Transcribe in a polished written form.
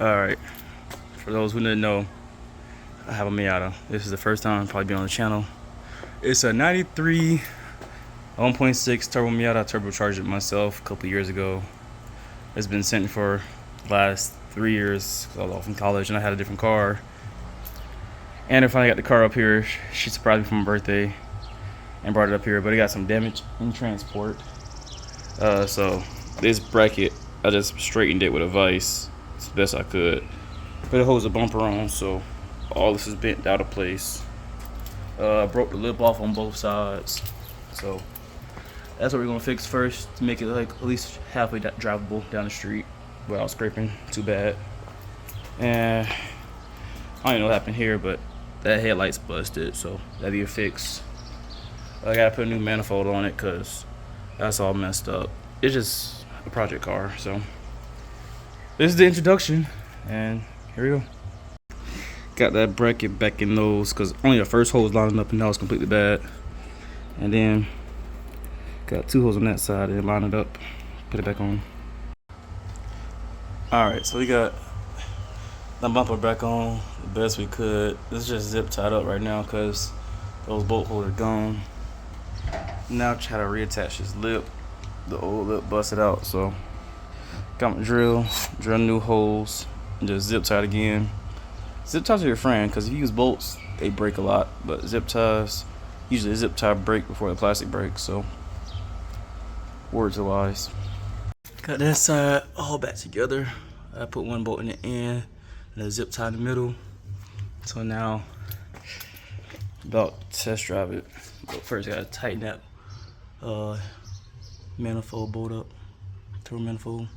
Alright, for those who didn't know, I have a Miata. This is the first time I'll probably be on the channel. It's a 93 1.6 turbo Miata. I turbocharged it myself a couple years ago. It's been sitting for the last 3 years because I was off in college and I had a different car. And I finally got the car up here. She surprised me for my birthday and brought it up here, but it got some damage in transport. So this bracket, I just straightened it with a vise as best I could. But it holds a bumper on, so all this is bent out of place. I broke the lip off on both sides, so that's what we're gonna fix first to make it like at least halfway drivable down the street without scraping too bad. And I don't even know what happened here, but that headlight's busted, so that'd be a fix. I gotta put a new manifold on it because that's all messed up. It's just a project car, so this is the introduction, and here we go. Got that bracket back in those because only the first hole was lining up and now it's completely bad. And then got 2 holes on that side and line it up, put it back on. Alright, so we got the bumper back on the best we could. This is just zip tied up right now because those bolt holes are gone. Now try to reattach this lip. The old lip busted out, so got my drill new holes, and just zip tie it again. Zip ties are your friend because if you use bolts, they break a lot. But zip ties, usually zip tie break before the plastic breaks. So, words are wise. Got that side all back together. I put one bolt in the end and a zip tie in the middle. So now, about to test drive it. But first, I gotta tighten that manifold bolt up, turbo manifold.